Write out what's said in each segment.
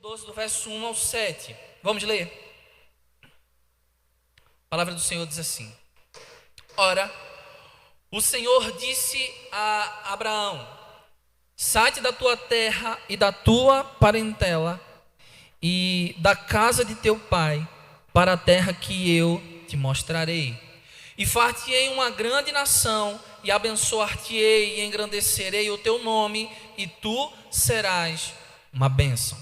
12, do verso 1 ao 7. Vamos ler? A palavra do Senhor diz assim: Ora, o Senhor disse a Abraão: sai da tua terra e da tua parentela e da casa de teu pai para a terra que eu te mostrarei. E far-te-ei uma grande nação, e abençoar-te-ei e engrandecerei o teu nome, e tu serás uma bênção.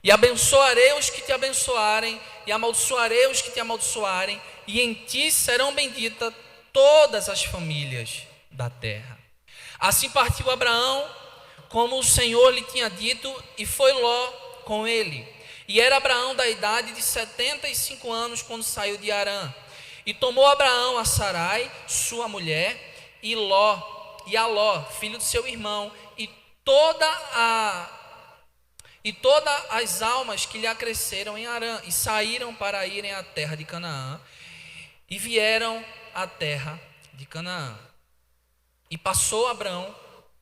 E abençoarei os que te abençoarem, e amaldiçoarei os que te amaldiçoarem, e em ti serão benditas todas as famílias da terra. Assim partiu Abraão, como o Senhor lhe tinha dito, e foi Ló com ele. E era Abraão da idade de 75 anos quando saiu de Harã. E tomou Abraão a Sarai, sua mulher, e a Ló, filho de seu irmão, e todas as almas que lhe acresceram em Harã, e saíram para irem à terra de Canaã, e vieram à terra de Canaã. E passou Abraão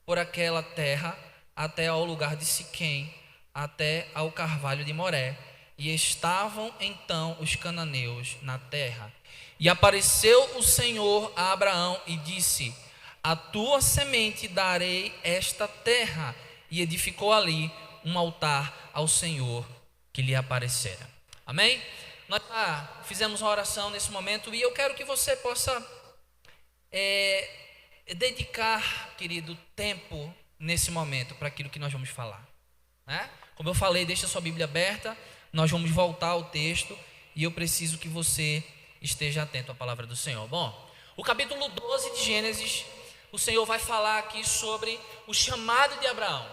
por aquela terra até ao lugar de Siquém, até ao carvalho de Moré, e estavam então os cananeus na terra. E apareceu o Senhor a Abraão e disse: a tua semente darei esta terra. E edificou ali um altar ao Senhor que lhe aparecera. Amém? Nós fizemos uma oração nesse momento e eu quero que você possa dedicar, querido, tempo nesse momento para aquilo que nós vamos falar, né? Como eu falei, deixa a sua Bíblia aberta, nós vamos voltar ao texto e eu preciso que você esteja atento à palavra do Senhor. Bom, o capítulo 12 de Gênesis, o Senhor vai falar aqui sobre o chamado de Abraão,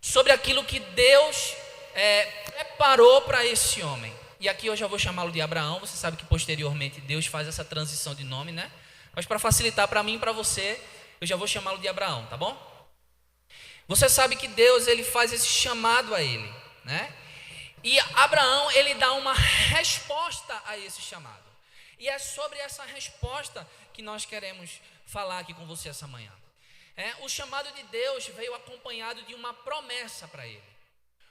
sobre aquilo que Deus preparou para esse homem. E aqui eu já vou chamá-lo de Abraão. Você sabe que posteriormente Deus faz essa transição de nome, né? Mas para facilitar para mim e para você, eu já vou chamá-lo de Abraão, tá bom? Você sabe que Deus, ele faz esse chamado a ele, né? E Abraão, ele dá uma resposta a esse chamado. E é sobre essa resposta que nós queremos falar aqui com você essa manhã. O chamado de Deus veio acompanhado de uma promessa para ele.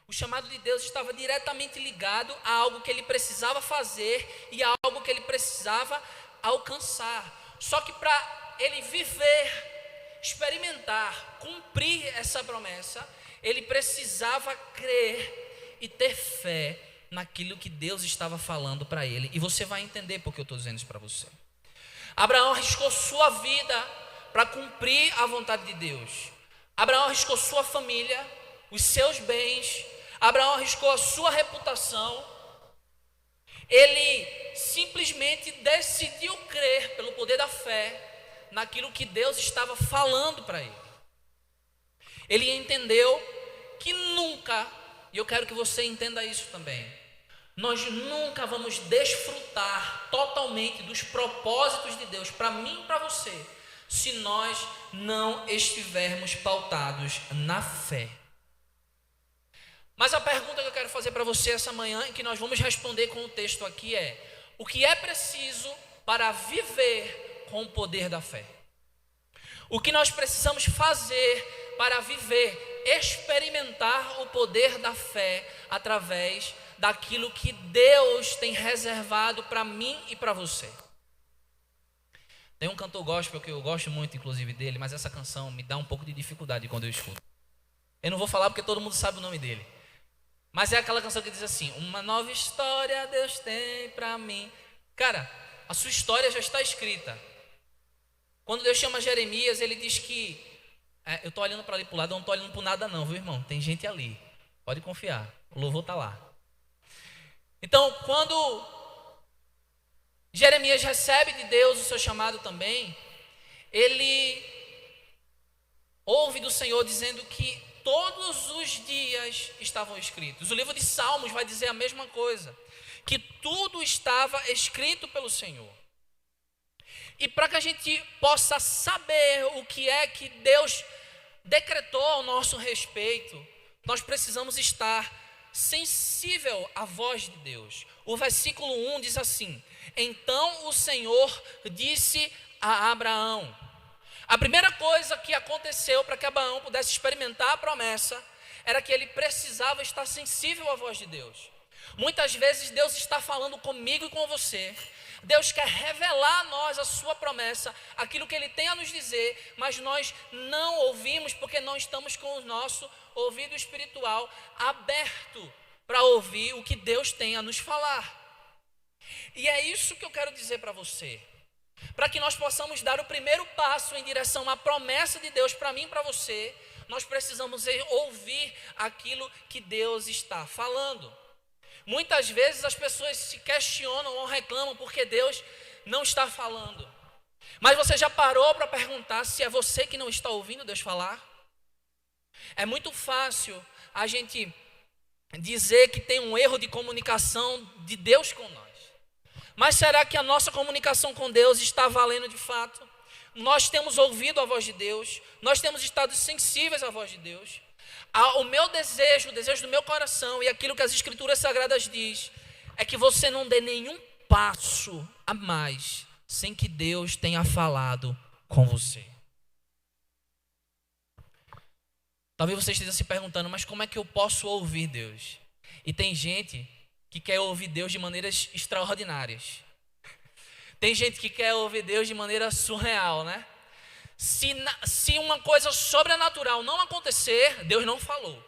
O chamado de Deus estava diretamente ligado a algo que ele precisava fazer e a algo que ele precisava alcançar. Só que para ele viver, experimentar, cumprir essa promessa, ele precisava crer e ter fé naquilo que Deus estava falando para ele. E você vai entender porque eu estou dizendo isso para você. Abraão arriscou sua vida para cumprir a vontade de Deus. Abraão arriscou sua família, os seus bens. Abraão arriscou a sua reputação. Ele simplesmente decidiu crer pelo poder da fé naquilo que Deus estava falando para ele. Ele entendeu que nunca, e eu quero que você entenda isso também, nós nunca vamos desfrutar totalmente dos propósitos de Deus para mim e para você, se nós não estivermos pautados na fé. Mas a pergunta que eu quero fazer para você essa manhã, e que nós vamos responder com o texto aqui é: o que é preciso para viver com o poder da fé? O que nós precisamos fazer para viver, experimentar o poder da fé através daquilo que Deus tem reservado para mim e para você? Tem um cantor gospel que eu gosto muito, inclusive, dele, mas essa canção me dá um pouco de dificuldade quando eu escuto. Eu não vou falar porque todo mundo sabe o nome dele. Mas é aquela canção que diz assim: uma nova história Deus tem para mim. Cara, a sua história já está escrita. Quando Deus chama Jeremias, ele diz que eu estou olhando para ali para o lado, eu não estou olhando para nada não, viu, irmão? Tem gente ali, pode confiar, o louvor está lá. Então, quando Jeremias recebe de Deus o seu chamado também, ele ouve do Senhor dizendo que todos os dias estavam escritos. O livro de Salmos vai dizer a mesma coisa, que tudo estava escrito pelo Senhor. E para que a gente possa saber o que é que Deus decretou ao nosso respeito, nós precisamos estar sensível à voz de Deus. O versículo 1 diz assim: então o Senhor disse a Abraão. A primeira coisa que aconteceu para que Abraão pudesse experimentar a promessa era que ele precisava estar sensível à voz de Deus. Muitas vezes Deus está falando comigo e com você. Deus quer revelar a nós a sua promessa, aquilo que Ele tem a nos dizer, mas nós não ouvimos porque não estamos com o nosso ouvido espiritual aberto para ouvir o que Deus tem a nos falar. E é isso que eu quero dizer para você. Para que nós possamos dar o primeiro passo em direção à promessa de Deus para mim e para você, nós precisamos ouvir aquilo que Deus está falando. Muitas vezes as pessoas se questionam ou reclamam porque Deus não está falando. Mas você já parou para perguntar se é você que não está ouvindo Deus falar? É muito fácil a gente dizer que tem um erro de comunicação de Deus com nós. Mas será que a nossa comunicação com Deus está valendo de fato? Nós temos ouvido a voz de Deus, nós temos estado sensíveis à voz de Deus. O meu desejo, o desejo do meu coração e aquilo que as Escrituras Sagradas diz é que você não dê nenhum passo a mais sem que Deus tenha falado com você. Talvez você esteja se perguntando, mas como é que eu posso ouvir Deus? E tem gente que quer ouvir Deus de maneiras extraordinárias. Tem gente que quer ouvir Deus de maneira surreal, né? Se uma coisa sobrenatural não acontecer, Deus não falou.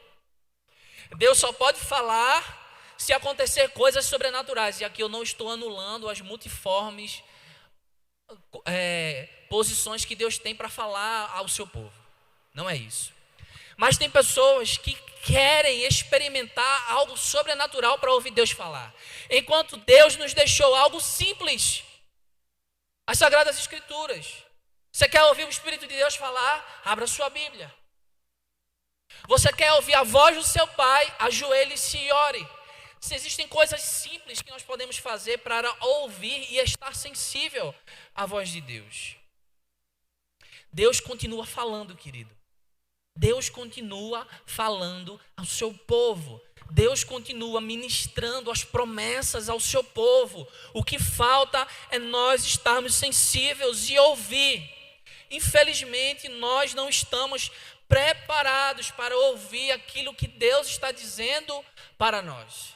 Deus só pode falar se acontecer coisas sobrenaturais. E aqui eu não estou anulando as multiformes posições que Deus tem para falar ao seu povo. Não é isso. Mas tem pessoas que querem experimentar algo sobrenatural para ouvir Deus falar. Enquanto Deus nos deixou algo simples. As Sagradas Escrituras. Você quer ouvir o Espírito de Deus falar? Abra sua Bíblia. Você quer ouvir a voz do seu Pai? Ajoelhe-se e ore. Se existem coisas simples que nós podemos fazer para ouvir e estar sensível à voz de Deus. Deus continua falando, querido. Deus continua falando ao seu povo. Deus continua ministrando as promessas ao seu povo. O que falta é nós estarmos sensíveis e ouvir. Infelizmente, nós não estamos preparados para ouvir aquilo que Deus está dizendo para nós.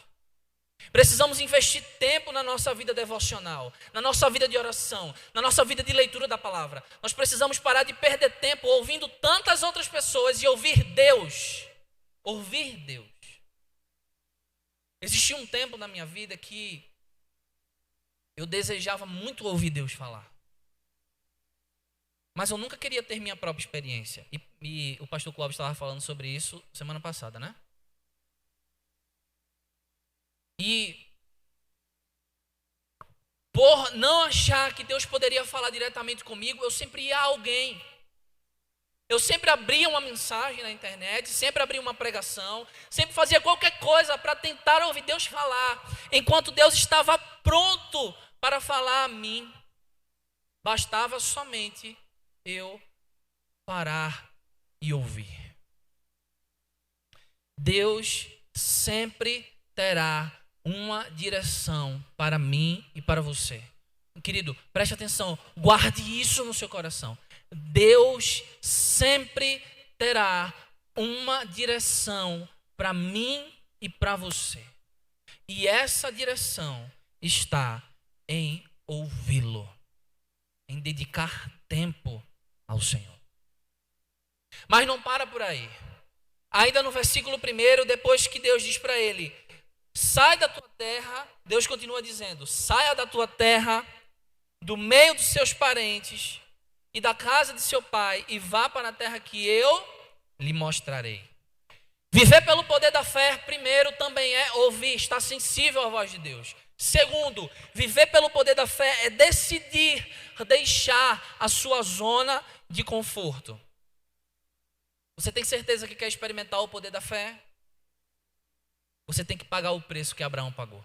Precisamos investir tempo na nossa vida devocional, na nossa vida de oração, na nossa vida de leitura da palavra. Nós precisamos parar de perder tempo ouvindo tantas outras pessoas e ouvir Deus. Ouvir Deus. Existia um tempo na minha vida que eu desejava muito ouvir Deus falar. Mas eu nunca queria ter minha própria experiência. E o pastor Clóvis estava falando sobre isso semana passada, né? E por não achar que Deus poderia falar diretamente comigo, eu sempre ia a alguém. Eu sempre abria uma mensagem na internet, sempre abria uma pregação, sempre fazia qualquer coisa para tentar ouvir Deus falar. Enquanto Deus estava pronto para falar a mim, bastava somente eu parar e ouvir. Deus sempre terá uma direção para mim e para você. Querido, preste atenção, guarde isso no seu coração. Deus sempre terá uma direção para mim e para você. E essa direção está em ouvi-lo, em dedicar tempo ao Senhor. Mas não para por aí. Ainda no versículo 1, depois que Deus diz para ele, sai da tua terra, Deus continua dizendo, saia da tua terra, do meio dos seus parentes e da casa de seu pai e vá para a terra que eu lhe mostrarei. Viver pelo poder da fé, primeiro, também é ouvir, estar sensível à voz de Deus. Segundo, viver pelo poder da fé é decidir deixar a sua zona de conforto. Você tem certeza que quer experimentar o poder da fé? Você tem que pagar o preço que Abraão pagou.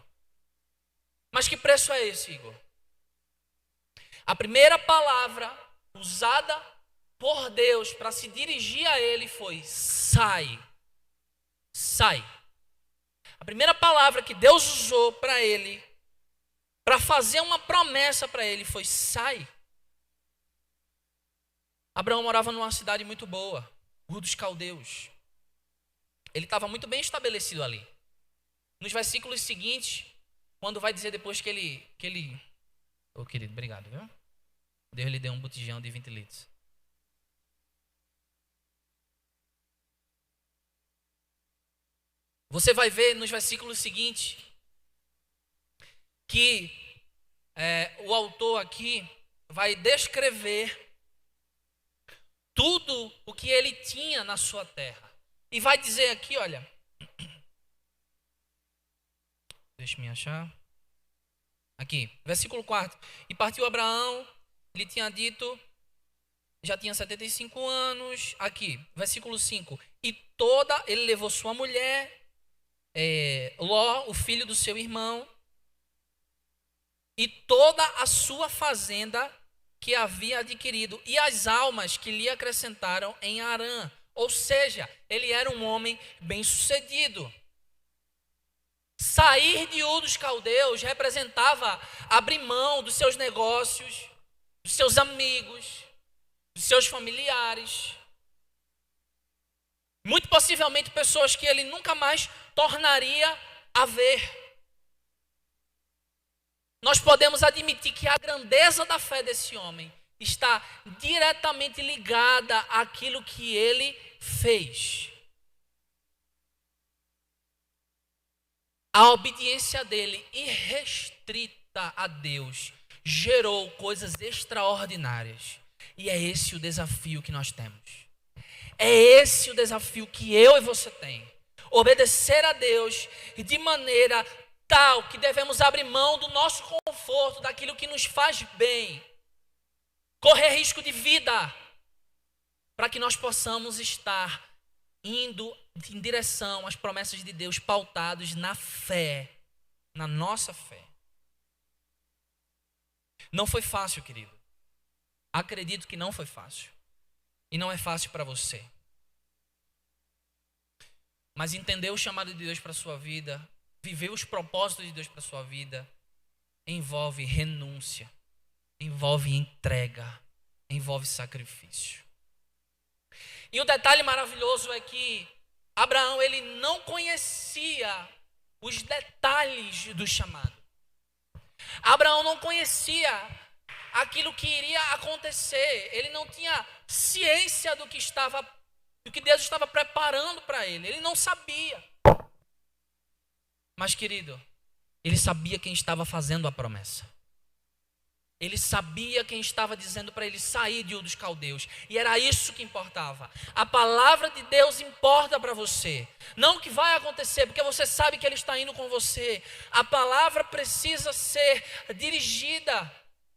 Mas que preço é esse, Igor? A primeira palavra usada por Deus para se dirigir a ele foi sai. Sai. A primeira palavra que Deus usou para ele, para fazer uma promessa para ele, foi sai. Abraão morava numa cidade muito boa, Ur dos Caldeus. Ele estava muito bem estabelecido ali. Nos versículos seguintes, quando vai dizer depois que ele... Ô, querido, obrigado, viu? Deus lhe deu um botijão de 20 litros. Você vai ver nos versículos seguintes que o autor aqui vai descrever tudo o que ele tinha na sua terra. E vai dizer aqui, olha... Deixa eu achar. Aqui, versículo 4. E partiu Abraão, ele tinha dito, já tinha 75 anos. Aqui, versículo 5. E ele levou sua mulher, Ló, o filho do seu irmão, e toda a sua fazenda que havia adquirido, e as almas que lhe acrescentaram em Harã. Ou seja, ele era um homem bem-sucedido. Sair de Ur dos Caldeus representava abrir mão dos seus negócios, dos seus amigos, dos seus familiares. Muito possivelmente pessoas que ele nunca mais tornaria a ver. Nós podemos admitir que a grandeza da fé desse homem está diretamente ligada àquilo que ele fez. A obediência dele, irrestrita a Deus, gerou coisas extraordinárias. E é esse o desafio que nós temos. É esse o desafio que eu e você tem. Obedecer a Deus de maneira tal que devemos abrir mão do nosso conforto, daquilo que nos faz bem. Correr risco de vida, para que nós possamos estar indo em direção às promessas de Deus, pautados na fé, na nossa fé. Não foi fácil, querido. Acredito que não foi fácil. E não é fácil para você. Mas entender o chamado de Deus para a sua vida, viver os propósitos de Deus para a sua vida, envolve renúncia, envolve entrega, envolve sacrifício. E o detalhe maravilhoso é que Abraão, ele não conhecia os detalhes do chamado. Abraão não conhecia aquilo que iria acontecer. Ele não tinha ciência do que Deus estava preparando para ele. Ele não sabia. Mas, querido, ele sabia quem estava fazendo a promessa. Ele sabia quem estava dizendo para ele sair de Ur dos Caldeus. E era isso que importava. A palavra de Deus importa para você. Não o que vai acontecer, porque você sabe que Ele está indo com você. A palavra precisa ser dirigida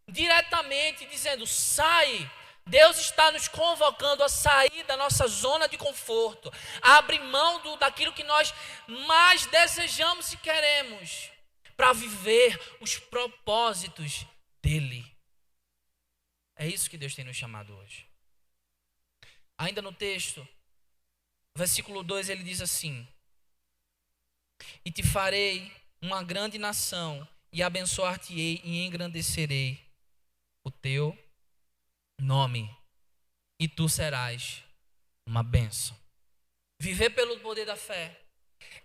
diretamente, dizendo, sai. Deus está nos convocando a sair da nossa zona de conforto. A abrir mão daquilo que nós mais desejamos e queremos. Para viver os propósitos dele. É isso que Deus tem nos chamado hoje. Ainda no texto, versículo 2, ele diz assim: e te farei uma grande nação, e abençoar-te-ei e engrandecerei o teu nome, e tu serás uma bênção. Viver pelo poder da fé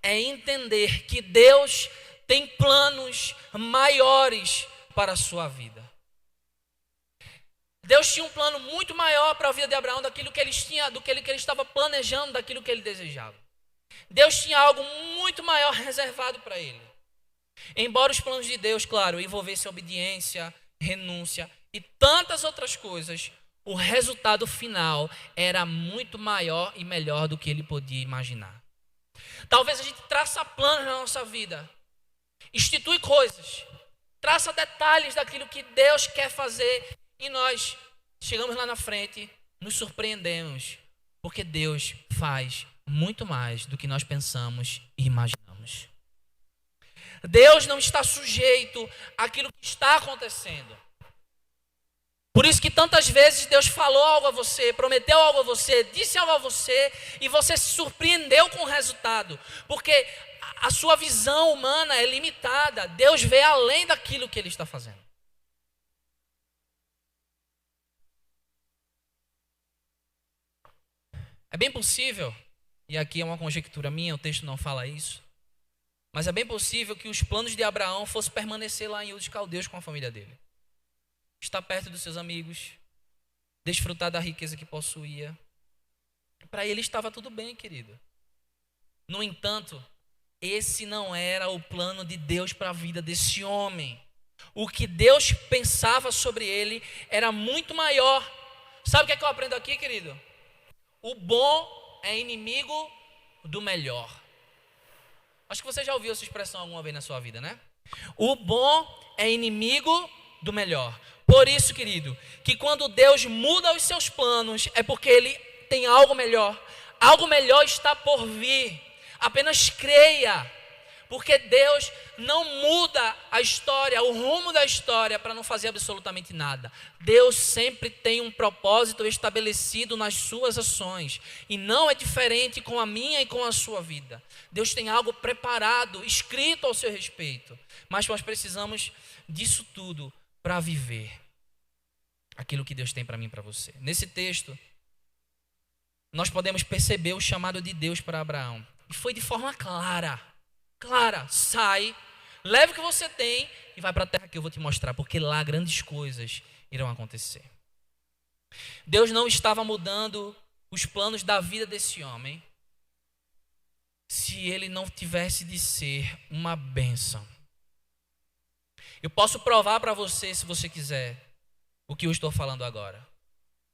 é entender que Deus tem planos maiores para a sua vida. Deus tinha um plano muito maior para a vida de Abraão do que ele estava planejando, daquilo que ele desejava. Deus tinha algo muito maior reservado para ele. Embora os planos de Deus, claro, envolvessem obediência, renúncia e tantas outras coisas, o resultado final era muito maior e melhor do que ele podia imaginar. Talvez a gente traça planos na nossa vida, institui coisas, traça detalhes daquilo que Deus quer fazer e nós chegamos lá na frente, nos surpreendemos, porque Deus faz muito mais do que nós pensamos e imaginamos. Deus não está sujeito àquilo que está acontecendo. Por isso que tantas vezes Deus falou algo a você, prometeu algo a você, disse algo a você e você se surpreendeu com o resultado. Porque a sua visão humana é limitada. Deus vê além daquilo que Ele está fazendo. É bem possível e aqui é uma conjectura minha, o texto não fala isso, mas é bem possível que os planos de Abraão fossem permanecer lá em Ur dos Caldeus com a família dele. Estar perto dos seus amigos, desfrutar da riqueza que possuía. Para ele estava tudo bem, querido. No entanto, esse não era o plano de Deus para a vida desse homem. O que Deus pensava sobre ele era muito maior. Sabe o que é que eu aprendo aqui, querido? O bom é inimigo do melhor. Acho que você já ouviu essa expressão alguma vez na sua vida, né? O bom é inimigo do melhor. Por isso, querido, que quando Deus muda os seus planos, é porque Ele tem algo melhor. Algo melhor está por vir. Apenas creia. Porque Deus não muda a história, o rumo da história para não fazer absolutamente nada. Deus sempre tem um propósito estabelecido nas suas ações. E não é diferente com a minha e com a sua vida. Deus tem algo preparado, escrito ao seu respeito. Mas nós precisamos disso tudo para viver aquilo que Deus tem para mim e para você. Nesse texto, nós podemos perceber o chamado de Deus para Abraão. E foi de forma clara. Clara, sai, leve o que você tem e vai para a terra que eu vou te mostrar, porque lá grandes coisas irão acontecer. Deus não estava mudando os planos da vida desse homem se ele não tivesse de ser uma bênção. Eu posso provar para você, se você quiser, o que eu estou falando agora.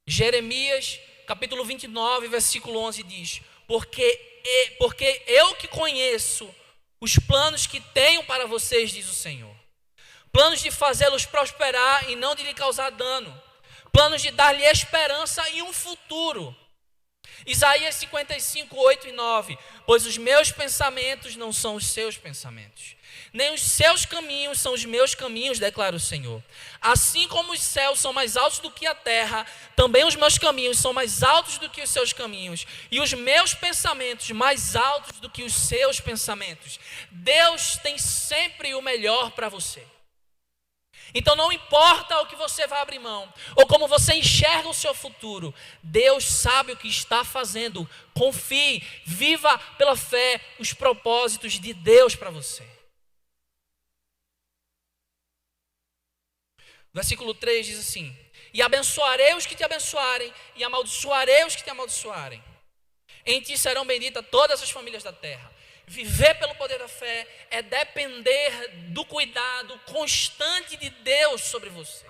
Jeremias, capítulo 29, versículo 11 diz: porque eu que conheço os planos que tenho para vocês, diz o Senhor. Planos de fazê-los prosperar e não de lhe causar dano. Planos de dar-lhe esperança e um futuro. Isaías 55, 8 e 9. Pois os meus pensamentos não são os seus pensamentos, nem os seus caminhos são os meus caminhos, declara o Senhor. Assim como os céus são mais altos do que a terra, também os meus caminhos são mais altos do que os seus caminhos, e os meus pensamentos mais altos do que os seus pensamentos. Deus tem sempre o melhor para você. Então não importa o que você vai abrir mão, ou como você enxerga o seu futuro, Deus sabe o que está fazendo. Confie, viva pela fé os propósitos de Deus para você. Versículo 3 diz assim: e abençoarei os que te abençoarem, e amaldiçoarei os que te amaldiçoarem. Em ti serão benditas todas as famílias da terra. Viver pelo poder da fé é depender do cuidado constante de Deus sobre você.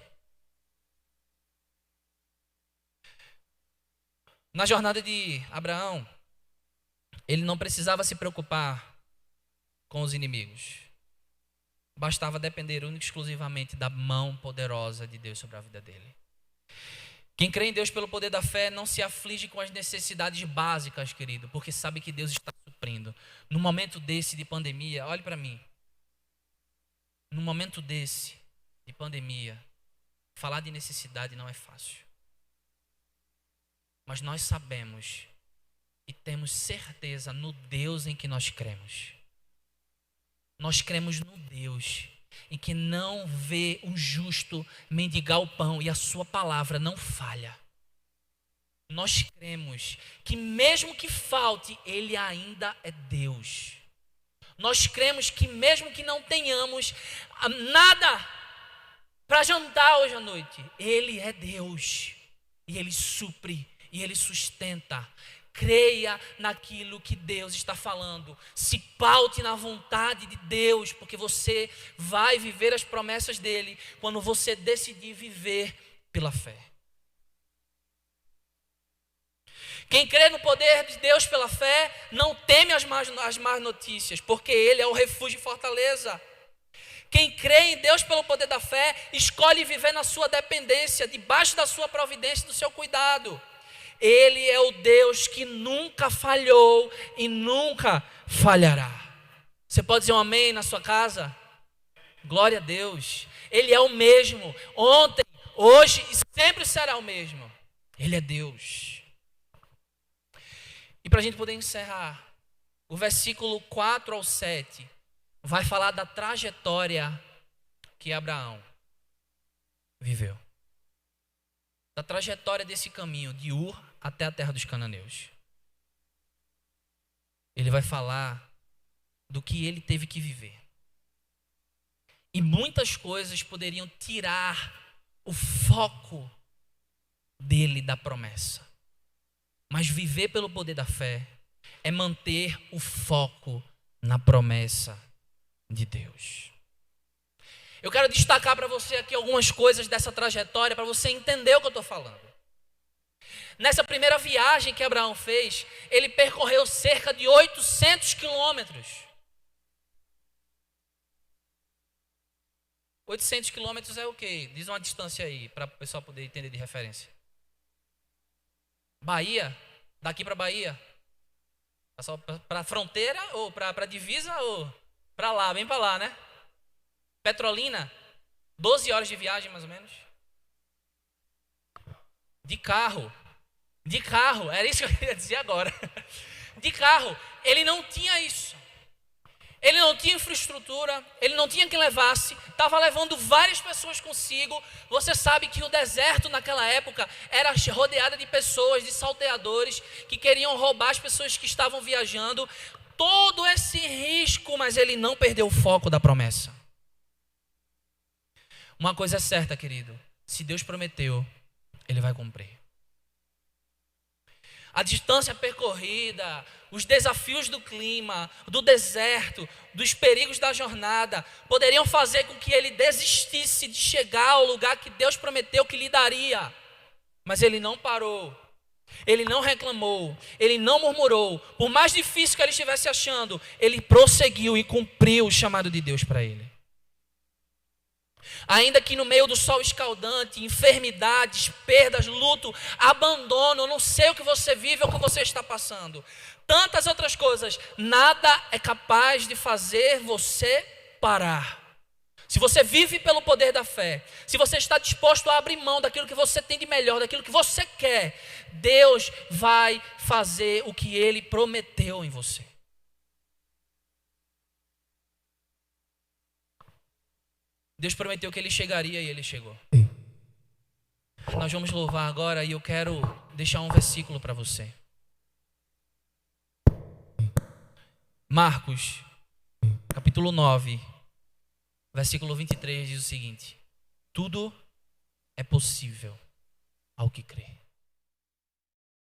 Na jornada de Abraão, ele não precisava se preocupar com os inimigos. Bastava depender única e exclusivamente da mão poderosa de Deus sobre a vida dele. Quem crê em Deus pelo poder da fé não se aflige com as necessidades básicas, querido, porque sabe que Deus está suprindo. No momento desse de pandemia, olhe para mim. No momento desse de pandemia, falar de necessidade não é fácil. Mas nós sabemos e temos certeza no Deus em que nós cremos. Nós cremos no Deus em que não vê um justo mendigar o pão e a sua palavra não falha. Nós cremos que mesmo que falte, Ele ainda é Deus. Nós cremos que mesmo que não tenhamos nada para jantar hoje à noite, Ele é Deus. E Ele supre, e Ele sustenta. Creia naquilo que Deus está falando. Se paute na vontade de Deus, porque você vai viver as promessas dEle quando você decidir viver pela fé. Quem crê no poder de Deus pela fé não teme as más notícias, porque Ele é o refúgio e fortaleza. Quem crê em Deus pelo poder da fé escolhe viver na sua dependência, debaixo da sua providência e do seu cuidado. Ele é o Deus que nunca falhou e nunca falhará. Você pode dizer um amém na sua casa? Glória a Deus. Ele é o mesmo ontem, hoje e sempre será o mesmo. Ele é Deus. E para a gente poder encerrar, o versículo 4 ao 7 vai falar da trajetória que Abraão viveu. Da trajetória desse caminho de Ur até a terra dos cananeus. ele vai falar do que ele teve que viver. E muitas coisas poderiam tirar o foco dele da promessa. Mas viver pelo poder da fé é manter o foco na promessa de Deus. Eu quero destacar para você aqui algumas coisas dessa trajetória para você entender o que eu estou falando. Nessa primeira viagem que Abraão fez, ele percorreu cerca de 800 quilômetros. 800 quilômetros é o quê? Diz uma distância aí, para o pessoal poder entender de referência. Bahia, daqui para Bahia. Para a fronteira, ou para a divisa, ou para lá, bem para lá, né? Petrolina, 12 horas de viagem mais ou menos. De carro, era isso que eu queria dizer agora. De carro, ele não tinha isso. Ele não tinha infraestrutura, ele não tinha quem levasse, estava levando várias pessoas consigo. Você sabe que o deserto naquela época era rodeado de pessoas, de salteadores, que queriam roubar as pessoas que estavam viajando. Todo esse risco, mas ele não perdeu o foco da promessa. Uma coisa é certa, querido, se Deus prometeu, Ele vai cumprir. A distância percorrida, os desafios do clima, do deserto, dos perigos da jornada, poderiam fazer com que ele desistisse de chegar ao lugar que Deus prometeu que lhe daria. Mas ele não parou, ele não reclamou, ele não murmurou. Por mais difícil que ele estivesse achando, ele prosseguiu e cumpriu o chamado de Deus para ele. Ainda que no meio do sol escaldante, enfermidades, perdas, luto, abandono, eu não sei o que você vive ou o que você está passando. Tantas outras coisas, nada é capaz de fazer você parar. Se você vive pelo poder da fé, se você está disposto a abrir mão daquilo que você tem de melhor, daquilo que você quer, Deus vai fazer o que Ele prometeu em você. Deus prometeu que Ele chegaria e Ele chegou. Nós vamos louvar agora e eu quero deixar um versículo para você. Marcos, capítulo 9, versículo 23 diz o seguinte: tudo é possível ao que crê.